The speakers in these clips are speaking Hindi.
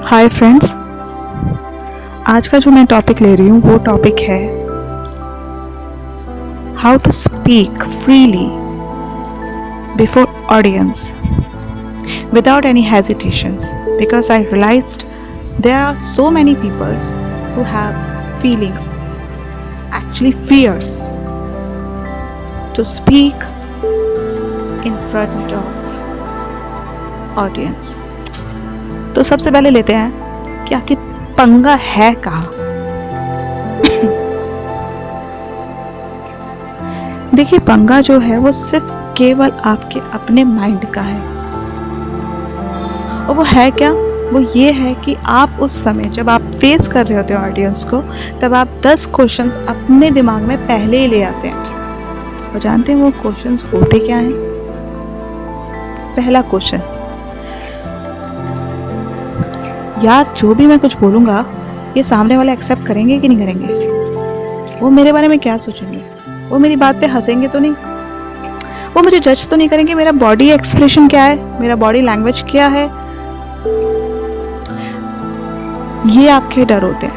हाय फ्रेंड्स, आज का जो मैं टॉपिक ले रही हूँ वो टॉपिक है how to speak freely before audience without any hesitations, because I realized there are so many people who have feelings, actually fears, to speak in front of audience. तो सबसे पहले लेते हैं कि आखिर पंगा है कहाँ। देखिए, पंगा जो है वो सिर्फ केवल आपके अपने माइंड का है। और वो है क्या? वो ये है कि आप उस समय जब आप फेस कर रहे होते हो ऑडियंस को, तब आप 10 क्वेश्चंस अपने दिमाग में पहले ही ले आते हैं। और जानते हैं वो क्वेश्चंस होते क्या हैं? पहला क्वेश्चन, यार जो भी मैं कुछ बोलूँगा ये सामने वाले एक्सेप्ट करेंगे कि नहीं करेंगे? वो मेरे बारे में क्या सोचेंगे? वो मेरी बात पे हंसेंगे तो नहीं? वो मुझे जज तो नहीं करेंगे? मेरा बॉडी एक्सप्रेशन क्या है, मेरा बॉडी लैंग्वेज क्या है? ये आपके डर होते हैं।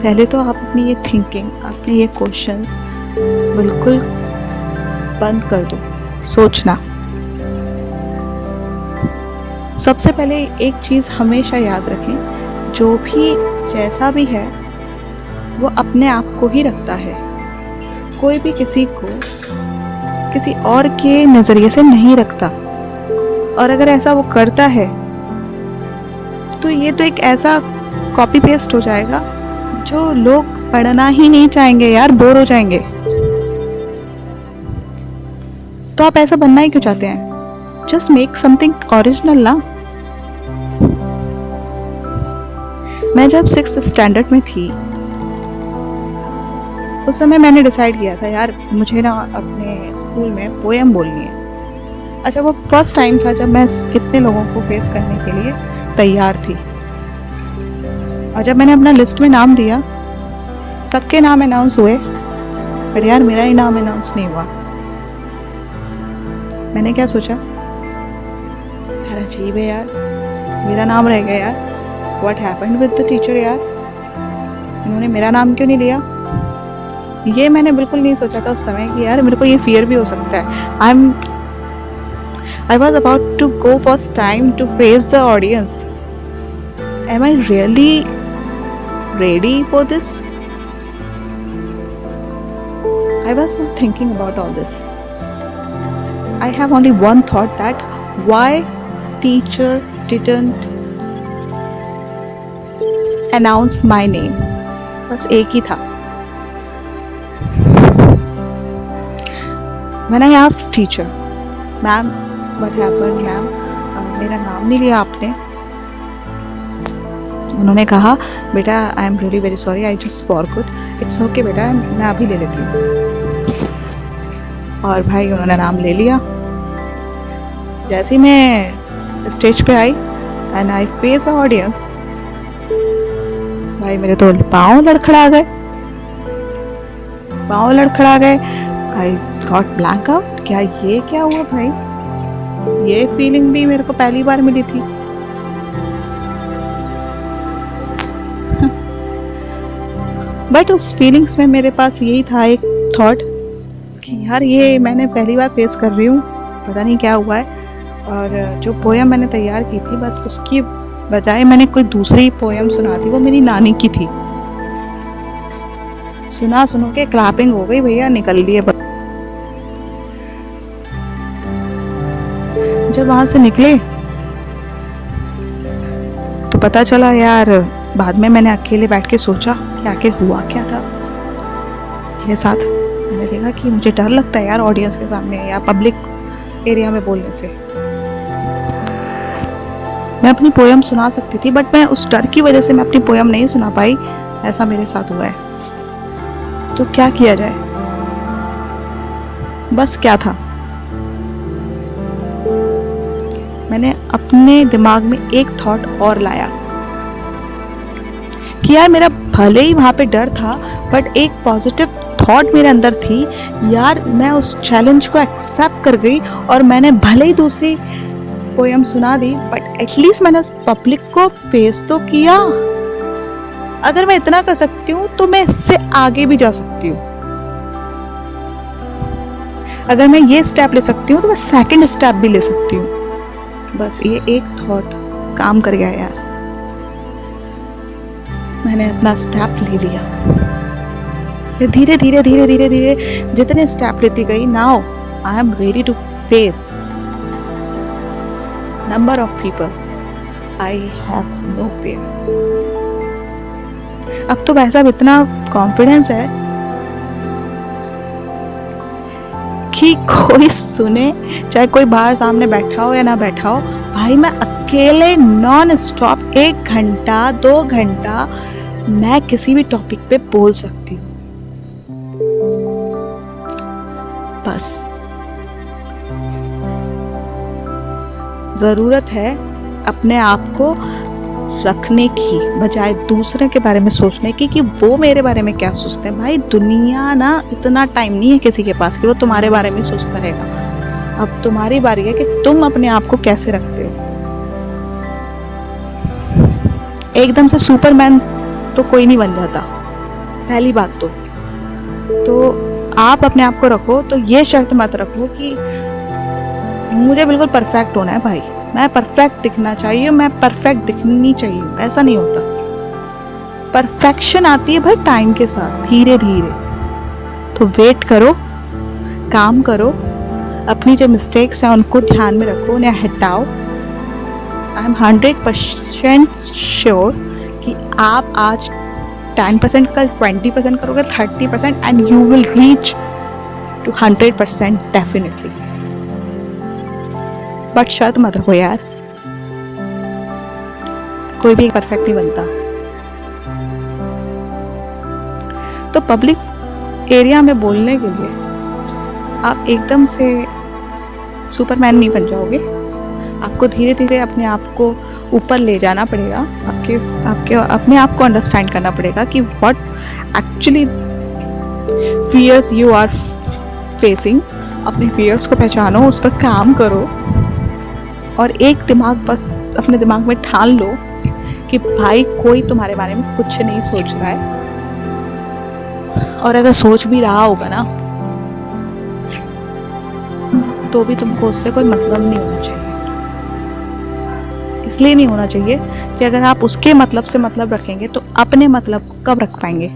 पहले तो आप अपनी ये थिंकिंग, अपने ये क्वेश्चंस बिल्कुल बंद कर दो सोचना। सबसे पहले एक चीज़ हमेशा याद रखें, जो भी जैसा भी है वो अपने आप को ही रखता है। कोई भी किसी को किसी और के नज़रिए से नहीं रखता। और अगर ऐसा वो करता है तो ये तो एक ऐसा कॉपी पेस्ट हो जाएगा जो लोग पढ़ना ही नहीं चाहेंगे यार, बोर हो जाएंगे। तो आप ऐसा बनना ही क्यों चाहते हैं? जस्ट मेक समथिंग ओरिजिनल ना। मैं जब 6th स्टैंडर्ड में थी उस समय मैंने डिसाइड किया था, यार मुझे ना अपने स्कूल में पोएम बोलनी है। अच्छा, वो फर्स्ट टाइम था जब मैं इतने लोगों को फेस करने के लिए तैयार थी। और जब मैंने अपना लिस्ट में नाम दिया, सबके नाम अनाउंस हुए, पर यार मेरा ही नाम अनाउंस नहीं हुआ। मैंने क्या सोचा, यार अजीब है यार, मेरा नाम रह गया यार। What happened with the teacher यार, इन्होंने मेरा नाम क्यों नहीं लिया? ये मैंने बिल्कुल नहीं सोचा था उस समय कि यार मेरे को ये फियर भी हो सकता है। I was about to go first time to face the audience. Am I really ready for this? I was not thinking about all this. I have only one thought, that why teacher didn't announce my name. बस एक ही था। When I asked teacher, ma'am, what happened, ma'am? मेरा नाम नहीं लिया आपने। उन्होंने कहा, बेटा I am really very sorry, I just forgot. It's okay बेटा, मैं अभी ले लेती हूँ। और भाई उन्होंने नाम ले लिया। जैसे ही मैं स्टेज पे I and I face the audience, भाई मेरे तो पाँव लड़खड़ा गए। I got blank out. क्या हुआ भाई? ये फीलिंग भी मेरे को पहली बार मिली थी। बट उस फीलिंग्स में मेरे पास यही था एक थॉट कि यार ये मैंने पहली बार फेस कर रही हूँ, पता नहीं क्या हुआ है। और जो पोयम मैंने तैयार की थी, बस उसकी बजाय मैंने कोई दूसरी पोयम सुना दी। वो मेरी नानी की थी। सुनो के क्लैपिंग हो गई भैया, निकल लिए। जब वहां से निकले तो पता चला यार, बाद में मैंने अकेले बैठ के सोचा कि आखिर हुआ क्या था मेरे साथ। मैंने देखा कि मुझे डर लगता है यार ऑडियंस के सामने या पब्लिक एरिया में बोलने से। मैं अपनी पोयम सुना सकती थी, बट मैं उस डर की वजह से मैं अपनी पोयम नहीं सुना पाई। ऐसा मेरे साथ हुआ है। तो क्या किया जाए? बस क्या था, मैंने अपने दिमाग में एक थॉट और लाया कि यार मेरा भले ही वहाँ पे डर था, बट एक पॉजिटिव थॉट मेरे अंदर थी, यार मैं उस चैलेंज को एक्सेप्ट कर गई और मैंने भले ही दूसरी पोयम सुना दी, बट एटलीस्ट मैंने उस पब्लिक को फेस तो किया। अगर मैं इतना कर सकती हूँ तो मैं इससे आगे भी जा सकती हूँ। अगर मैं ये स्टेप ले सकती हूँ तो मैं सेकंड स्टेप भी ले सकती हूँ। बस ये एक थॉट काम कर गया यार। मैंने अपना स्टेप ले लिया। फिर धीरे धीरे धीरे धीरे धीरे जितने स्टेप लेती गई, now I am ready to face number of peoples. I have no fear. अब तो वैसा इतना कॉन्फिडेंस है कि कोई सुने, चाहे कोई बाहर सामने बैठा हो या ना बैठा हो, भाई मैं अकेले नॉन स्टॉप 1 घंटा 2 घंटा मैं किसी भी टॉपिक पे बोल सकती हूँ। बस जरूरत है अपने आप को रखने की, बजाय दूसरे के बारे में सोचने की कि वो मेरे बारे में क्या सोचते हैं। भाई दुनिया ना इतना टाइम नहीं है किसी के पास कि वो तुम्हारे बारे में सोचता रहेगा। अब तुम्हारी बारी है कि तुम अपने आप को कैसे रखते हो। एकदम से सुपरमैन तो कोई नहीं बन जाता, पहली बात तो आप अपने आप को रखो तो ये शर्त मत रखो कि मुझे बिल्कुल परफेक्ट होना है। भाई मैं परफेक्ट दिखना चाहिए, मैं परफेक्ट दिखनी चाहिए, ऐसा नहीं होता। परफेक्शन आती है भाई टाइम के साथ, धीरे धीरे। तो वेट करो, काम करो, अपनी जो मिस्टेक्स हैं उनको ध्यान में रखो, उन्हें हटाओ। आई एम 100% श्योर कि आप आज 10%, कल 20% करोगे, 30%, and you will reach to 100% definitely. But शर्त मत रखो यार, कोई भी परफेक्ट नहीं बनता। तो पब्लिक एरिया में बोलने के लिए आप एकदम से सुपरमैन नहीं बन जाओगे। आपको धीरे धीरे अपने आप को ऊपर ले जाना पड़ेगा। आपके अपने आप को अंडरस्टैंड करना पड़ेगा कि what actually fears you are facing. अपने फियर्स को पहचानो, उस पर काम करो, और एक अपने दिमाग में ठान लो कि भाई कोई तुम्हारे बारे में कुछ नहीं सोच रहा है, और अगर सोच भी रहा होगा ना तो भी तुमको उससे कोई मतलब नहीं होना चाहिए। इसलिए नहीं होना चाहिए कि अगर आप उसके मतलब से मतलब रखेंगे तो अपने मतलब को कब रख पाएंगे।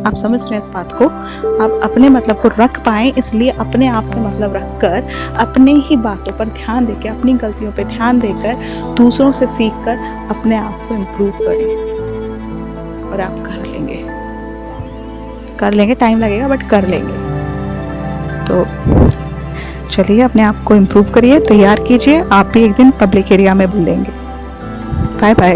आप समझ रहे हैं इस बात को? आप अपने मतलब को रख पाएं, इसलिए अपने आप से मतलब रखकर, अपने ही बातों पर ध्यान देकर, अपनी गलतियों पर ध्यान देकर, दूसरों से सीखकर अपने आप को इम्प्रूव करें। और आप कर लेंगे, टाइम लगेगा बट कर लेंगे। तो चलिए अपने आप को इम्प्रूव करिए, तैयार कीजिए, आप भी एक दिन पब्लिक एरिया में बोलेंगे। Bye bye.